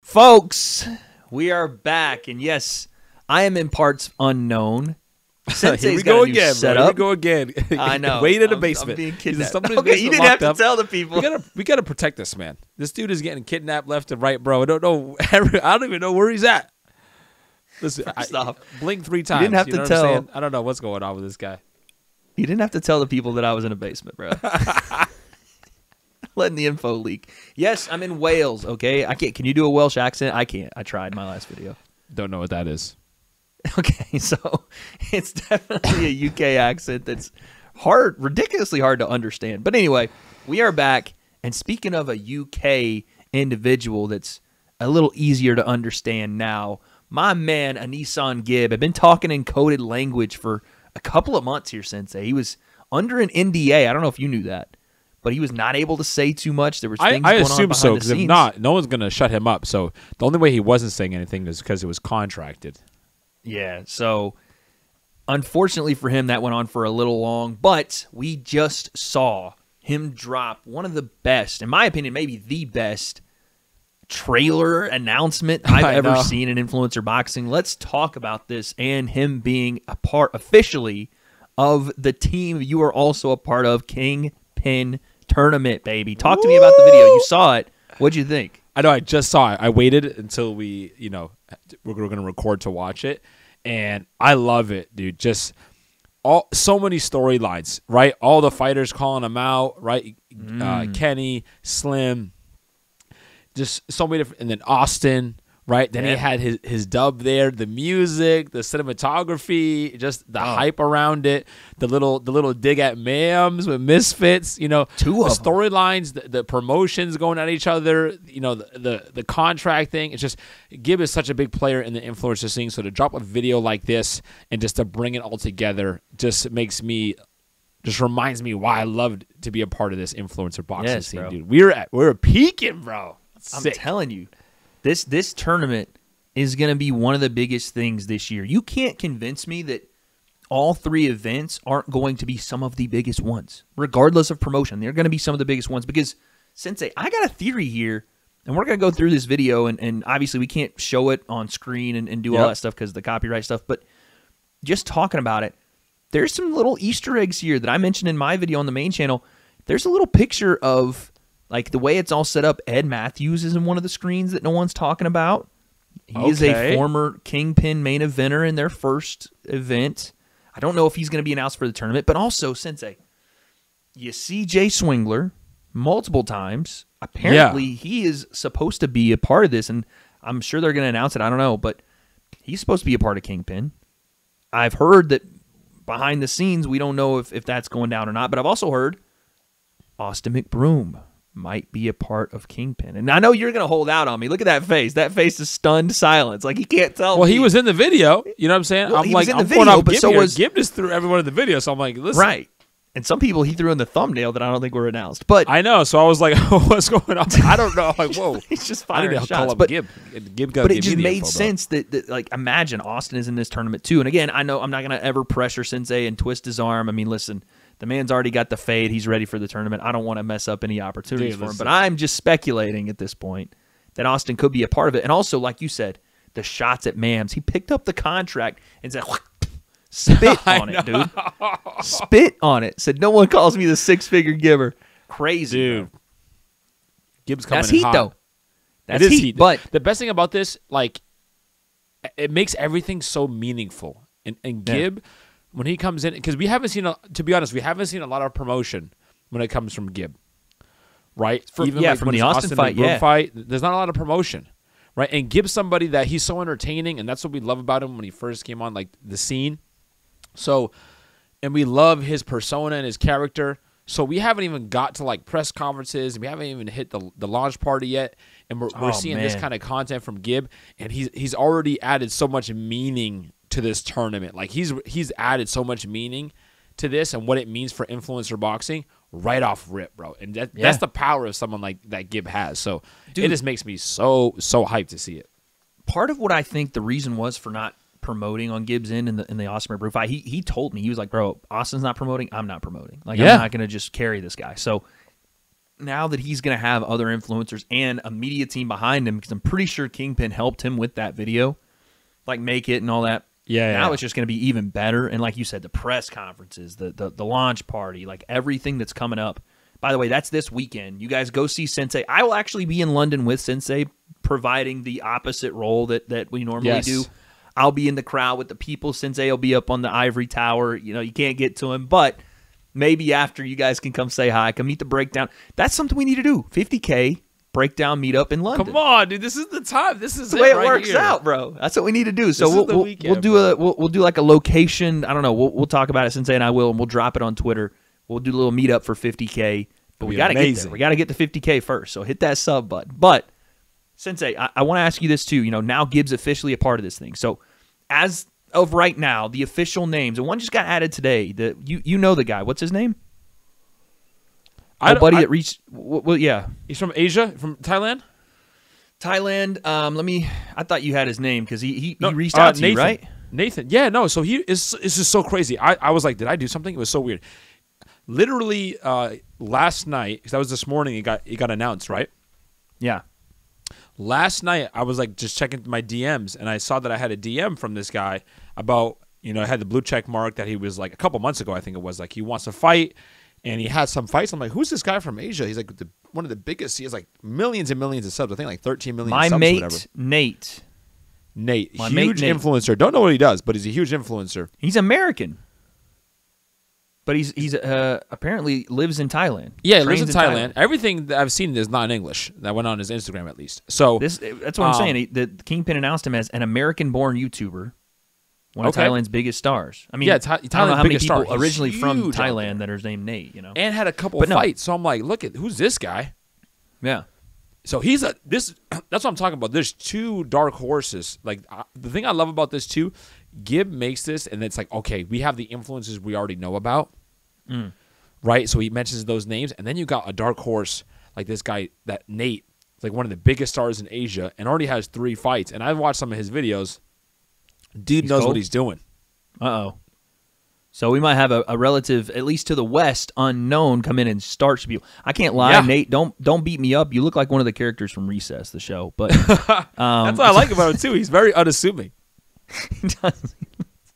Folks, we are back, and yes, I am in parts unknown. Here we go again, bro. Here we go again. I know. Wait in the basement. I'm being kidnapped. Okay, you didn't have to tell the people. We gotta protect this man. This dude is getting kidnapped left and right, bro. I don't know. I don't even know where he's at. Listen, blink 3 times. You didn't have to tell. I don't know what's going on with this guy. You didn't have to tell the people that I was in a basement, bro. Letting the info leak. Yes, I'm in Wales. Okay, I can't. Can you do a Welsh accent? I can't. I tried my last video. Don't know what that is. Okay, so it's definitely a UK accent that's hard, ridiculously hard to understand. But anyway, we are back. And speaking of a UK individual that's a little easier to understand now, my man, Anisan Gib, had been talking in coded language for a couple of months here, Sensei. He was under an NDA. I don't know if you knew that, but he was not able to say too much. There were things going on behind the scenes. I assume so, because if not, no one's going to shut him up. So the only way he wasn't saying anything is because it was contracted. Yeah, so unfortunately for him, that went on for a little long, but we just saw him drop one of the best, in my opinion, maybe the best trailer announcement I've ever seen in influencer boxing. Let's talk about this and him being a part officially of the team you are also a part of, Kingpyn Tournament, baby. Talk to me about the video. You saw it. What'd you think? I know. I just saw it. I waited until we're going to record to watch it, and I love it, dude. Just so many storylines, right? All the fighters calling him out, right? Kenny, Slim, just so many different, and then Austin, right? Then he had his dub there, the music, the cinematography, just the hype around it, the little dig at Mams with Misfits, two of the storylines, the promotions going at each other, the contract thing. It's just, Gib is such a big player in the influencer scene, so to drop a video like this and just to bring it all together just reminds me why I loved to be a part of this influencer boxing scene, bro. Dude. We're peaking, bro. I'm telling you. This tournament is going to be one of the biggest things this year. You can't convince me that all 3 events aren't going to be some of the biggest ones, regardless of promotion. They're going to be some of the biggest ones because, Sensei, I got a theory here, and we're going to go through this video, and obviously we can't show it on screen and do all that stuff because of the copyright stuff, but just talking about it, there's some little Easter eggs here that I mentioned in my video on the main channel. There's a little picture of, like, the way it's all set up. Ed Matthews is in one of the screens that no one's talking about. He is a former Kingpyn main eventer in their first event. I don't know if he's going to be announced for the tournament, but also, Sensei, you see Jay Swingler multiple times. Apparently, he is supposed to be a part of this, and I'm sure they're going to announce it. I don't know, but he's supposed to be a part of Kingpyn. I've heard that behind the scenes, we don't know if that's going down or not, but I've also heard Austin McBroom might be a part of Kingpyn. And I know you're going to hold out on me. Look at that face. That face is stunned silence. Like, he can't tell me. Well, he was in the video. You know what I'm saying? Well, I'm like, I'm going off Gib here. Gib just threw everyone in the video, so I'm like, listen. Right. And some people he threw in the thumbnail that I don't think were announced. But I know, so I was like, what's going on? I don't know. I'm like, whoa. He's just firing shots. Call up Gib. But it just made sense that, like, imagine Austin is in this tournament too. And again, I know I'm not going to ever pressure Sensei and twist his arm. I mean, listen, the man's already got the fade. He's ready for the tournament. I don't want to mess up any opportunities for him. But I'm just speculating at this point that Austin could be a part of it. And also, like you said, the shots at Mams. He picked up the contract and said, spit on it, dude. Spit on it. Said, no one calls me the 6-figure giver. Crazy, dude. Bro. Gib's coming That's heat, hot. though. That's it is heat. But the best thing about this, like, it makes everything so meaningful. And Gib, when he comes in, because we haven't seen, to be honest, we haven't seen a lot of promotion when it comes from Gib, right? Even like from the Austin fight, there's not a lot of promotion, right? And Gib's somebody that he's so entertaining, and that's what we love about him when he first came on, like, the scene. So, and we love his persona and his character. So we haven't even got to, like, press conferences, and we haven't even hit the launch party yet, and we're seeing this kind of content from Gib, and he's already added so much meaning to this tournament. Like, he's added so much meaning to this and what it means for influencer boxing right off rip, bro. And that's the power of someone like that Gib has. So it just makes me so hyped to see it. Part of what I think the reason was for not promoting on Gib's in the Austin McBroom fight, he told me, he was like, bro, Austin's not promoting, I'm not promoting. Like, I'm not going to just carry this guy. So now that he's going to have other influencers and a media team behind him, because I'm pretty sure Kingpyn helped him with that video, like make it and all that. Now it's just going to be even better. And like you said, the press conferences, the launch party, like everything that's coming up. By the way, that's this weekend. You guys go see Sensei. I will actually be in London with Sensei, providing the opposite role that we normally do. I'll be in the crowd with the people. Sensei will be up on the ivory tower. You know, you can't get to him, but maybe after you guys can come say hi, come meet the breakdown. That's something we need to do. 50K breakdown meetup in London. Come on, dude. This is the time. This is the way it right works here. out, bro. That's what we need to do. So we'll do like a location. I don't know. We'll talk about it. Sensei and I will, and we'll drop it on Twitter. We'll do a little meetup for 50K. But we got to get there. We got to get to 50K first. So hit that sub button. But Sensei, I want to ask you this too. You know, now Gibbs officially a part of this thing. So as of right now, the official names, and one just got added today. You know the guy. What's his name? Buddy that reached. Well, yeah, he's from Asia, from Thailand. Thailand. I thought you had his name because he reached out to Nathan. you, right? Nathan. Yeah, no. So it's just so crazy. I was like, did I do something? It was so weird. Literally last night, because that was this morning, it got announced, right? Yeah. Last night, I was like just checking my DMs, and I saw that I had a DM from this guy about, you know, I had the blue check mark that he was like a couple months ago, I think it was, like he wants to fight, and he had some fights. I'm like, who's this guy from Asia? He's like one of the biggest. He has like millions and millions of subs. I think like 13 million subs. My mate, or whatever. Nate. Huge influencer. Don't know what he does, but he's a huge influencer. He's American. But he's apparently lives in Thailand. Yeah, he lives in Thailand. Everything that I've seen is not in English. That went on his Instagram, at least. So that's what I'm saying. The Kingpyn announced him as an American-born YouTuber, one of Thailand's biggest stars. I mean, yeah, I don't know how many people originally huge from Thailand that are named Nate. You know, and had a couple fights. So I'm like, look at who's this guy? Yeah. So that's what I'm talking about. There's two dark horses. Like the thing I love about this too, Gib makes this, and it's like, okay, we have the influences we already know about. Right, so he mentions those names, and then you got a dark horse like this guy, that Nate, like one of the biggest stars in Asia, and already has 3 fights. And I've watched some of his videos. Dude knows what he's doing. So we might have a relative, at least to the west, unknown, come in and start people. I can't lie, Nate. Don't beat me up. You look like one of the characters from Recess, the show. But that's what I like about him too. He's very unassuming. He does.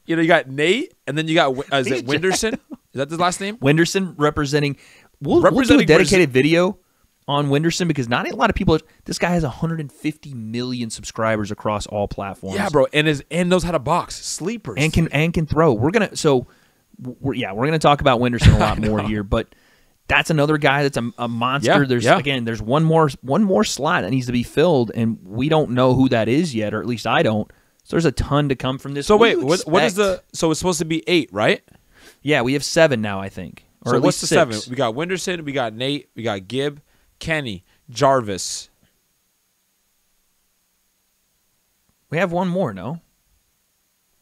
You know, you got Nate, and then you got is it Winderson? Is that his last name? Winderson representing. We'll do a dedicated video on Winderson because not a lot of people. This guy has 150 million subscribers across all platforms. Yeah, bro, and knows how to box, sleepers, and can throw. We're gonna talk about Winderson a lot more here, but that's another guy that's a monster. There's one more slot that needs to be filled, and we don't know who that is yet, or at least I don't. So there's a ton to come from this. So wait, what is the? So it's supposed to be 8, right? Yeah, we have 7 now, I think. Or so at what's least the 6. 7? We got Winderson, we got Nate, we got Gib, Kenny, Jarvis. We have one more, no?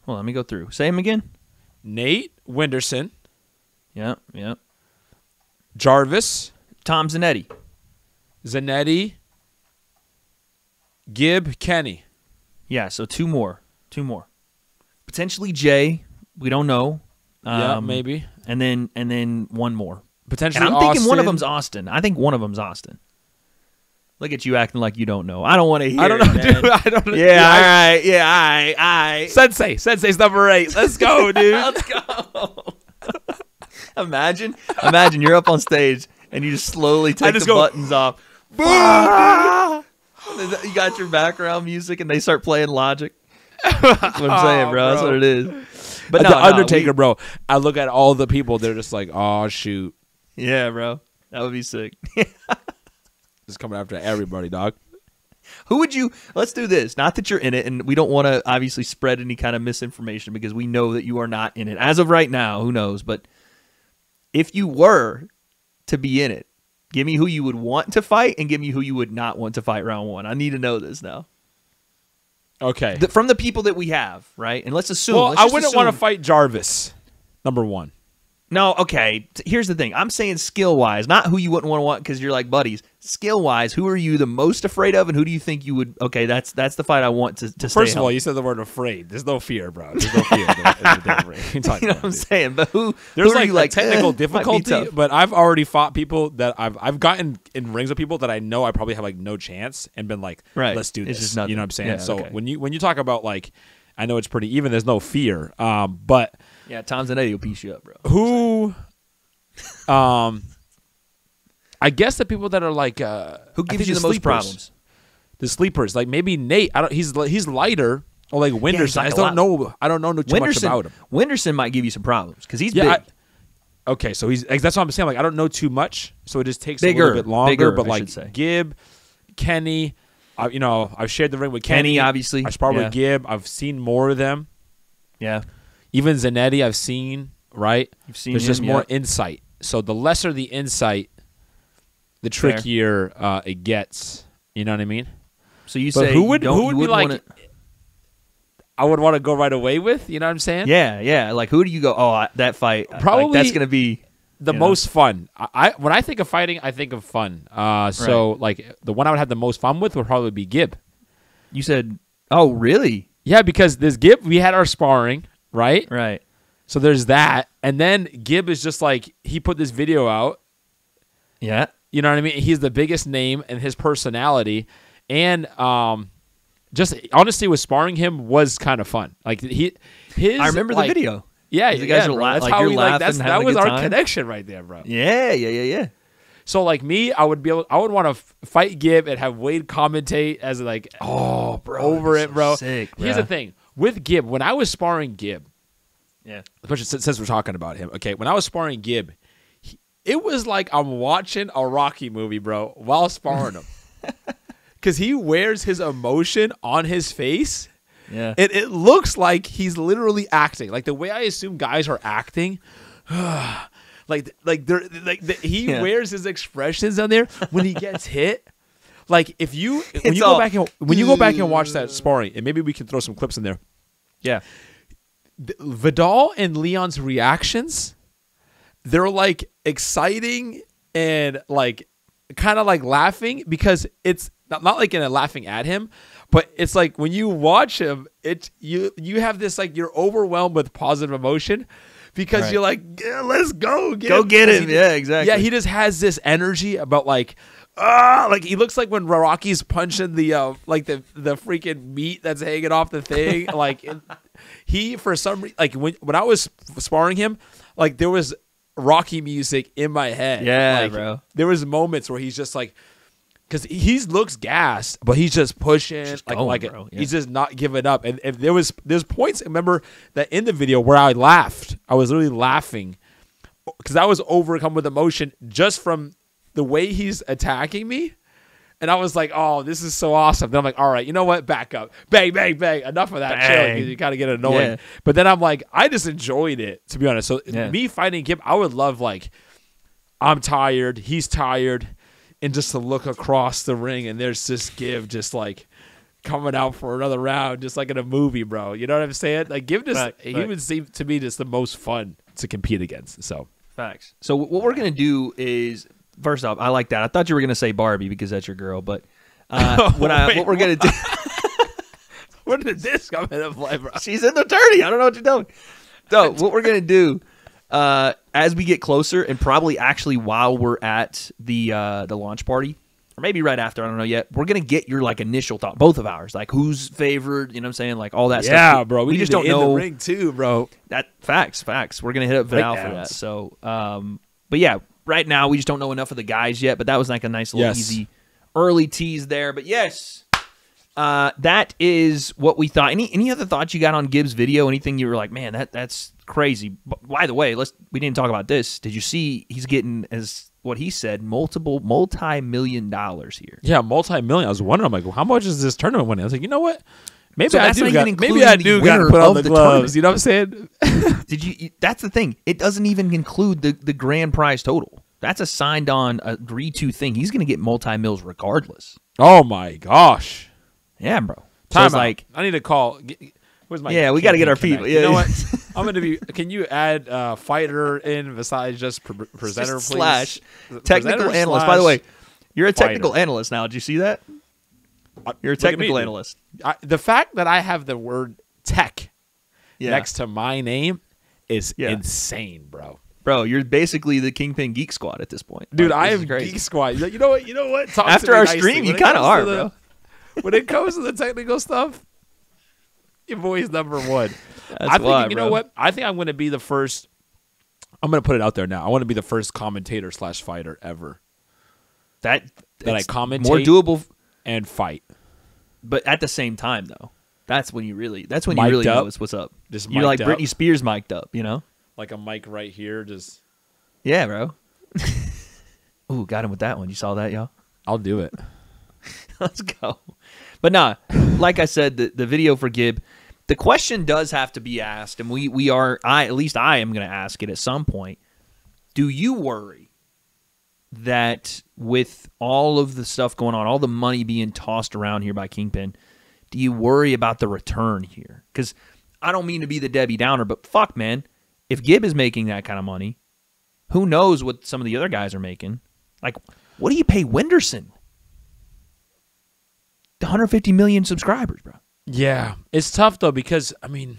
Hold on, let me go through. Say him again. Nate, Winderson. Yeah. Jarvis. Tom Zanetti. Gib, Kenny. Yeah, so 2 more. Potentially Jay. We don't know. Maybe. And then one more. Potentially and I'm thinking one of them's Austin. I think one of them's Austin. Look at you acting like you don't know. I don't want to hear it, man. I don't know. Yeah, all right. Sensei's number 8. Let's go, dude. Let's go. Imagine you're up on stage and you just slowly take the buttons off. Boom! You got your background music and they start playing Logic. That's what I'm saying, bro. That's what it is. But the Undertaker, bro. I look at all the people. They're just like, oh, shoot. Yeah, bro. That would be sick. Just coming after everybody, dog. Who would you? Let's do this. Not that you're in it, and we don't want to obviously spread any kind of misinformation because we know that you are not in it. As of right now, who knows? But if you were to be in it, give me who you would want to fight and give me who you would not want to fight round 1. I need to know this now. Okay. From the people that we have, right? And let's assume. Well, I wouldn't want to fight Jarvis, number 1. No, okay. Here's the thing. I'm saying skill-wise, not who you wouldn't want to because you're like buddies. skill wise, who are you the most afraid of, and who do you think you would? Okay, that's the fight I want to stay. First of all, you said the word afraid. There's no fear, bro. There's no fear. You know what I'm saying? But there's who are you like technical difficulty, tough? but I've already fought people that I've gotten in rings with people that I know I probably have like no chance, and been like, let's do this. Just nothing. You know what I'm saying? Yeah, so okay. when you talk about like, I know it's pretty even. There's no fear. But yeah, Tom's and Eddie will piece you up, bro. Who, I guess the people that are like, who gives you the most problems? The sleepers, like maybe Nate. He's lighter, or like Winderson. Like I don't know too much about him. Winderson might give you some problems because he's big. Okay, so that's what I'm saying. Like I don't know too much, so it just takes bigger, a little bit longer. But I like Gib, Kenny, I've shared the ring with Kenny. Obviously, I sparred with Gib. I've seen more of them. Yeah, even Zanetti, I've seen. Right, you've seen. There's just more insight. So the lesser the insight, the trickier it gets. You know what I mean? So you say who would be like? I would want to go right away with. You know what I'm saying? Yeah. Like who do you go? Oh, that fight. Probably like, that's gonna be the most fun. When I think of fighting, I think of fun. So like the one I would have the most fun with would probably be Gib. You said, oh really? Yeah, because there's Gib. We had our sparring, right? Right. So there's that, and then Gib is just like he put this video out. Yeah. You know what I mean? He's the biggest name, and his personality, and just honestly, with sparring him was kind of fun. Like I remember the video. Yeah, you guys are that's like, how you're we laughing, like. That was our connection right there, bro. Yeah. So like me, I would want to fight Gib and have Wade commentate as like, oh, bro, over it, bro. Sick, Here's the thing with Gib. When I was sparring Gib, especially since we're talking about him, okay. When I was sparring Gib, it was like I'm watching a Rocky movie, bro, while sparring him. Because he wears his emotion on his face. Yeah. It looks like he's literally acting. Like the way I assume guys are acting. He wears his expressions on there when he gets hit. Like when you go back and watch that sparring, and maybe we can throw some clips in there. Yeah. Vidal and Leon's reactions, they're like exciting and like kind of like laughing, because it's not like in a laughing at him, but it's like when you watch him, you have this like you're overwhelmed with positive emotion, because you're like, yeah, let's go get him. Yeah, exactly. Yeah, he just has this energy about like he looks like when Rocky's punching the the freaking meat that's hanging off the thing. Like he, for some reason, like when I was sparring him, like there was Rocky music in my head. Yeah, like, bro. There was moments where he's just like, because he looks gassed, but he's just pushing, he's just not giving up. And there's points, remember, that in the video where I laughed. I was literally laughing because I was overcome with emotion just from the way he's attacking me. And I was like, oh, this is so awesome. Then I'm like, all right, you know what? Back up. Bang, bang, bang. Enough of that. Chill. You kind of get annoying. Yeah. But then I'm like, I just enjoyed it, to be honest. So me fighting Gib, I would love, like, I'm tired. He's tired. And just to look across the ring, and there's this Gib just, like, coming out for another round, just like in a movie, bro. You know what I'm saying? Like, Gib just, he would seem to me just the most fun to compete against. So facts. So what we're going to do is... First off, I like that. I thought you were going to say Barbie because that's your girl, but what we're going to do... Where did this come into play, bro? She's in the 30. I don't know what you're doing. So what we're going to do, as we get closer, and probably actually while we're at the launch party, or maybe right after, I don't know yet, we're going to get your like initial thought, both of ours, like who's favored, you know what I'm saying, like all that stuff. Yeah, bro. We just don't know. The ring too, bro. That facts. We're going to hit up Vidal for that. So, but yeah, right now we just don't know enough of the guys yet, but that was like a nice little easy early tease there. But yes, that is what we thought. Any other thoughts you got on Gibbs' video? Anything you were like, man, that's crazy. But by the way, we didn't talk about this. Did you see he's getting, as what he said, multi-million dollars here? Yeah, multi-million. I was wondering, I'm like, well, how much is this tournament winning? I was like, you know what? Maybe I do got to put on the gloves. You know what I'm saying? That's the thing. It doesn't even include the grand prize total. That's a signed on, agreed to thing. He's going to get multi-mills regardless. Oh my gosh. Yeah, bro. Time out. I need to call. Where's my? We got to get our people. Yeah. You know what? I'm going to be. Can you add fighter in besides just presenter, just please? / technical analyst. By the way, You're a technical analyst now. Did you see that? You're a technical analyst. The fact that I have the word tech next to my name is insane, bro. Bro, you're basically the Kingpyn Geek Squad at this point. Dude, I am Geek Squad. You know what? Talk After our stream, you kind of are, bro. When it comes to the technical stuff, your boy's #1. I think, you know what? I think I'm going to be the first. I'm going to put it out there now. I want to be the first commentator / fighter ever. That I commentate more doable and fight. But at the same time, though, that's when you really know what's up. You're like Britney Spears mic'd up, you know? Like a mic right here, just yeah, bro. Ooh, got him with that one. You saw that, y'all? I'll do it. Let's go. But nah, like I said, the video for Gib, the question does have to be asked, and at least I am going to ask it at some point. Do you worry that with all of the stuff going on, all the money being tossed around here by Kingpyn, do you worry about the return here? Because I don't mean to be the Debbie Downer, but fuck, man. If Gib is making that kind of money, who knows what some of the other guys are making? Like, what do you pay Wenderson? 150 million subscribers, bro. Yeah, it's tough though because I mean,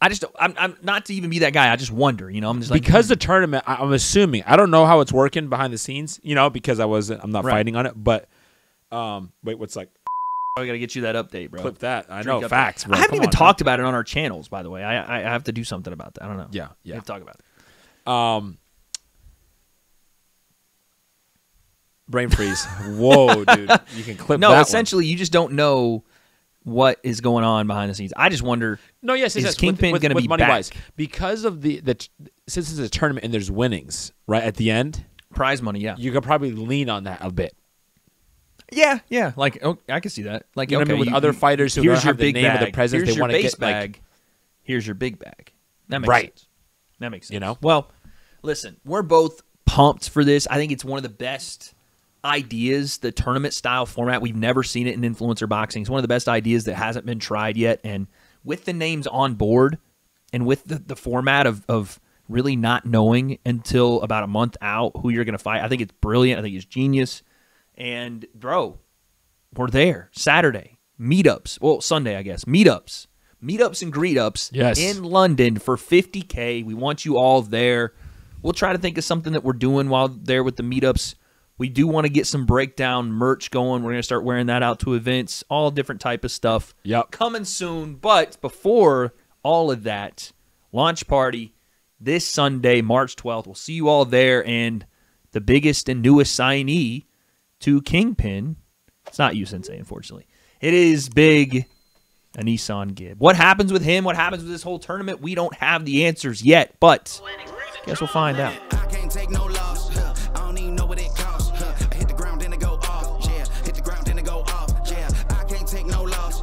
I'm not to even be that guy. I just wonder, you know. I'm just like because the tournament. I'm assuming I don't know how it's working behind the scenes, you know, because I'm not fighting on it. But wait, what's like? I gotta get you that update, bro. Clip that. I know facts. Bro. I haven't even talked about it on our channels, by the way. I have to do something about that. I don't know. Yeah. We have to talk about it. Brain freeze. Whoa, dude. You can clip that. No, essentially, you just don't know what is going on behind the scenes. I just wonder. No, yes, is Kingpyn going to be money back? Wise because of the since it's a tournament and there's winnings right at the end, prize money. Yeah, you could probably lean on that a bit. Yeah. Like, I can see that. Like, you know what I mean? With other fighters who don't have the name of the president, they want to get bag. like, here's your big bag. That makes sense. That makes sense. You know. Well, listen, we're both pumped for this. I think it's one of the best ideas, the tournament style format. We've never seen it in influencer boxing. It's one of the best ideas that hasn't been tried yet. And with the names on board and with the format of really not knowing until about a month out who you're going to fight, I think it's brilliant. I think it's genius. And, bro, we're there. Saturday. Meetups. Well, Sunday, I guess. Meetups. Meetups and greet-ups in London for $50K. We want you all there. We'll try to think of something that we're doing while there with the meetups. We do want to get some breakdown merch going. We're going to start wearing that out to events, all different type of stuff. Yep. Coming soon. But before all of that, launch party this Sunday, March 12th. We'll see you all there. And the biggest and newest signee to Kingpyn, it's not you, Sensei, unfortunately. It is big Nissan Gib. What happens with him? What happens with this whole tournament? We don't have the answers yet, but guess we'll find out. I can't take no loss. I don't even know what it costs. I hit the ground, then it go off. Yeah, hit the ground, then it go off. Yeah, I can't take no loss.